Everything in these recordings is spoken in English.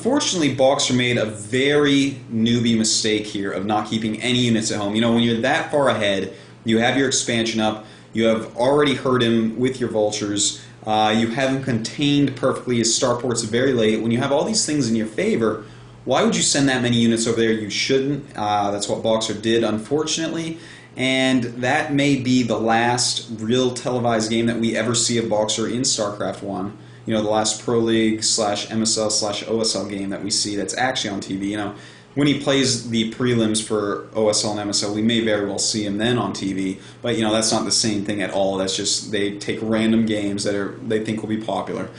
unfortunately, Boxer made a very newbie mistake here of not keeping any units at home. You know, when you're that far ahead, you have your expansion up, you have already hurt him with your vultures, you have him contained perfectly, his starport's very late. When you have all these things in your favor, why would you send that many units over there? You shouldn't. That's what Boxer did, unfortunately. And that may be the last real televised game that we ever see of Boxer in StarCraft 1. You know, the last Pro League / MSL / OSL game that we see that's actually on TV. You know, when he plays the prelims for OSL and MSL, we may very well see him then on TV. But, you know, that's not the same thing at all. That's just they take random games that they think will be popular.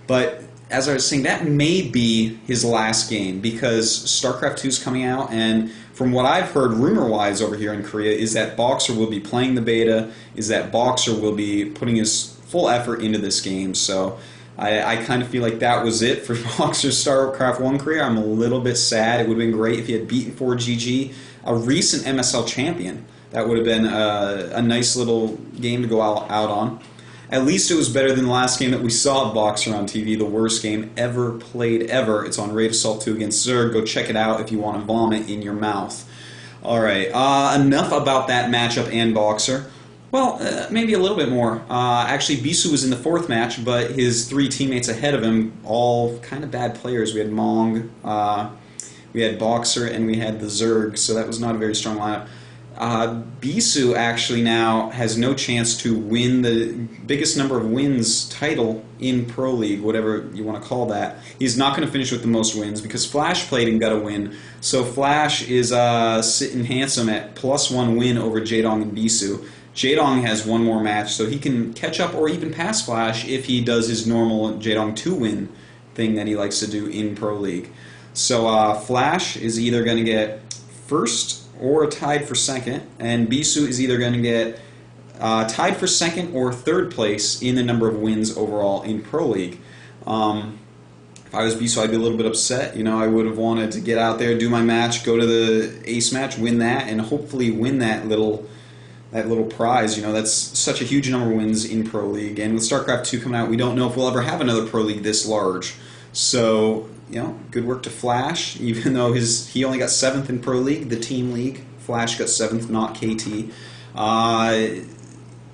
But as I was saying, that may be his last game because StarCraft 2 is coming out, and from what I've heard rumor-wise over here in Korea is that Boxer will be playing the beta, is that Boxer will be putting his full effort into this game. So I kind of feel like that was it for Boxer's StarCraft 1 career. I'm a little bit sad. It would have been great if he had beaten 4GG, a recent MSL champion. That would have been a nice little game to go out on. At least it was better than the last game that we saw of Boxer on TV, the worst game ever played ever. It's on Raid Assault 2 against Zerg. Go check it out if you want to vomit in your mouth. Alright, enough about that matchup and Boxer. Well, maybe a little bit more. Actually, Bisu was in the fourth match, but his three teammates ahead of him, all kind of bad players. We had Mong, we had Boxer, and we had the Zerg, so that was not a very strong lineup. Bisu actually now has no chance to win the biggest number of wins title in Pro League, whatever you want to call that. He's not going to finish with the most wins because Flash played and got a win. So Flash is sitting handsome at +1 win over Jaedong and Bisu. Jaedong has one more match, so he can catch up or even pass Flash if he does his normal Jaedong 2-win thing that he likes to do in Pro League. So Flash is either going to get first or tied for second, and Bisu is either going to get tied for second or third place in the number of wins overall in Pro League. If I was Bisu, I'd be a little bit upset. You know, I would have wanted to get out there, do my match, go to the ace match, win that, and hopefully win that little prize. You know, that's such a huge number of wins in Pro League, and with StarCraft 2 coming out, we don't know if we'll ever have another Pro League this large. So, you know, good work to Flash, even though he only got 7th in Pro League, the team league. Flash got 7th, not KT.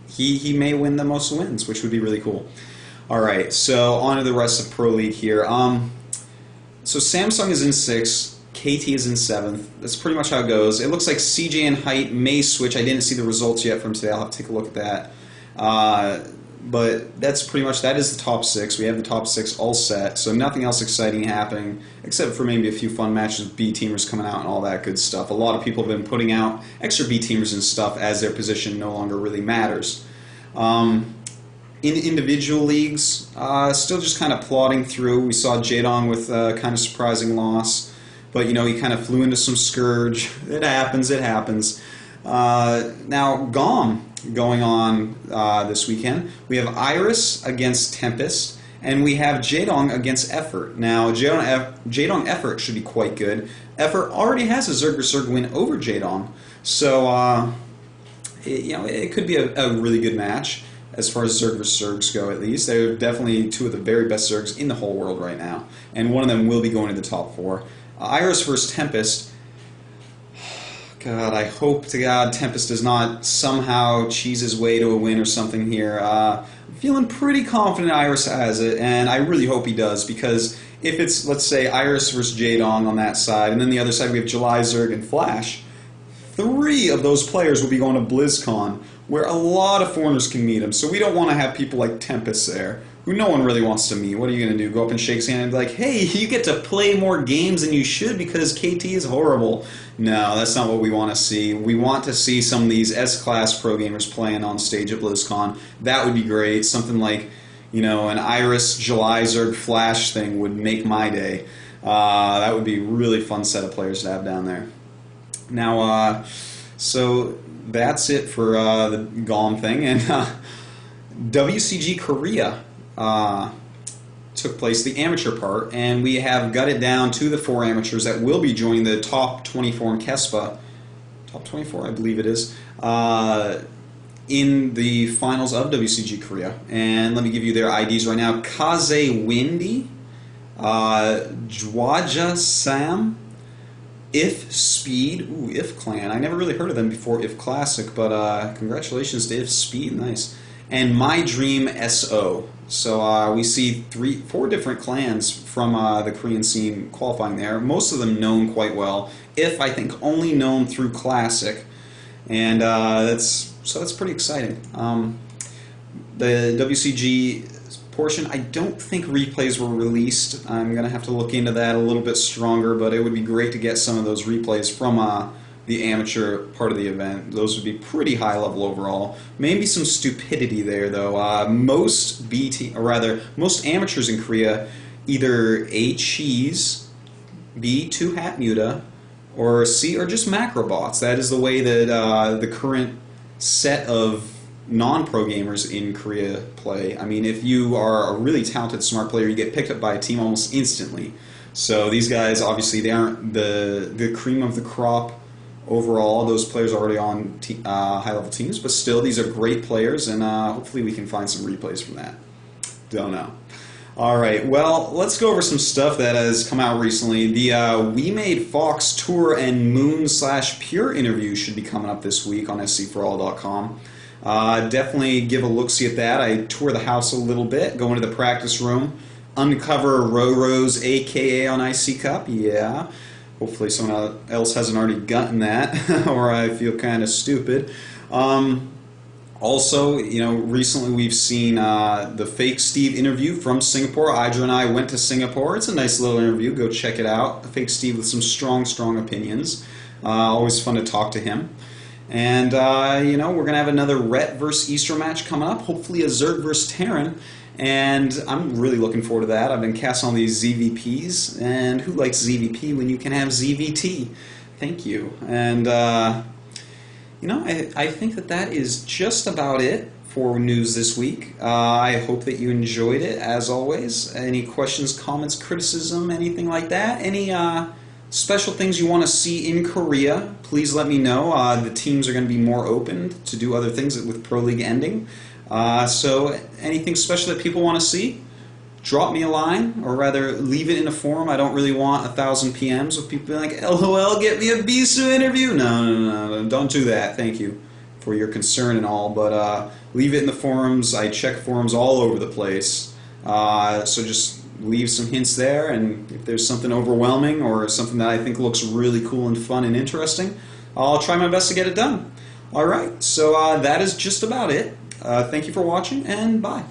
He may win the most wins, which would be really cool. Alright, so on to the rest of Pro League here. So Samsung is in 6th, KT is in 7th. That's pretty much how it goes. It looks like CJ and Height may switch. I didn't see the results yet from today. I'll have to take a look at that. But that's pretty much, that is the top 6. We have the top 6 all set, so nothing else exciting happening, except for maybe a few fun matches with B-teamers coming out and all that good stuff. A lot of people have been putting out extra B-teamers and stuff as their position no longer really matters. In individual leagues, still just kind of plodding through. We saw Jaedong with a kind of surprising loss, but you know, he kind of flew into some Scourge. It happens, it happens. Now, GOM going on this weekend. We have Iris against Tempest, and we have Jaedong against Effort. Now, Jaedong Effort should be quite good. Effort already has a Zerg vs. Zerg win over Jaedong, so it could be a really good match as far as Zerg vs. Zergs go, at least. They're definitely two of the very best Zergs in the whole world right now, and one of them will be going to the top 4. Iris versus Tempest. God, I hope to God Tempest does not somehow cheese his way to a win or something here. I'm feeling pretty confident Iris has it, and I really hope he does, because if it's, let's say, Iris versus Jaedong on that side, and then the other side we have July, Zerg, and Flash, 3 of those players will be going to BlizzCon, where a lot of foreigners can meet him, so we don't want to have people like Tempest there, who no one really wants to meet. What are you going to do? Go up and shake his hand and be like, hey, you get to play more games than you should because KT is horrible. No, that's not what we want to see. We want to see some of these S-class pro gamers playing on stage at BlizzCon. That would be great. Something like, you know, an Iris, July, Zerg, Flash thing would make my day. That would be a really fun set of players to have down there. Now, so that's it for the GOM thing. And WCG Korea took place, the amateur part, and we have got it down to the 4 amateurs that will be joining the top 24 in KESPA, top 24 I believe it is, in the finals of WCG Korea. And let me give you their IDs right now. Kaze Windy, Jwaja Sam, If Speed, ooh, If Clan. I never really heard of them before, If Classic, but congratulations to If Speed, nice. And My Dream SO. So we see 4 different clans from the Korean scene qualifying there. Most of them known quite well. If, I think, only known through Classic, and that's pretty exciting. The WCG portion, I don't think replays were released. I'm going to have to look into that a little bit stronger, but it would be great to get some of those replays from the amateur part of the event. Those would be pretty high level overall. Maybe some stupidity there, though. Most most amateurs in Korea, either A, Cheese, B, 2 Hat Muta, or C, or just macrobots. That is the way that the current set of non-pro gamers in Korea play. I mean, if you are a really talented, smart player, you get picked up by a team almost instantly. So these guys, obviously, they aren't the cream of the crop overall. Those players are already on high-level teams, but still, these are great players, and hopefully we can find some replays from that. Don't know. All right, well, let's go over some stuff that has come out recently. The We Made Fox Tour and Moon/Pure interview should be coming up this week on SCForAll.com. Definitely give a look-see at that. I tour the house a little bit, go into the practice room, uncover Roro's AKA on IC Cup. Yeah, hopefully someone else hasn't already gotten that, or I feel kind of stupid. Also, recently we've seen the Fake Steve interview from Singapore. Idra and I went to Singapore. It's a nice little interview. Go check it out. Fake Steve with some strong opinions. Always fun to talk to him. And, we're going to have another Rhett vs. Easter match coming up. Hopefully a Zerg vs. Terran. And I'm really looking forward to that. I've been casting all these ZVPs. And who likes ZVP when you can have ZVT? Thank you. And, I think that is just about it for news this week. I hope that you enjoyed it, as always. Any questions, comments, criticism, anything like that? Any special things you want to see in Korea, please let me know. The teams are going to be more open to do other things with Pro League ending. So anything special that people want to see, drop me a line, or rather leave it in a forum. I don't really want 1,000 PMs with people being like, LOL, get me a Bisu interview. No, don't do that. Thank you for your concern and all, but leave it in the forums. I check forums all over the place. So just leave some hints there, and if there's something overwhelming or something that I think looks really cool and fun and interesting, I'll try my best to get it done. Alright, so that is just about it. Thank you for watching, and bye.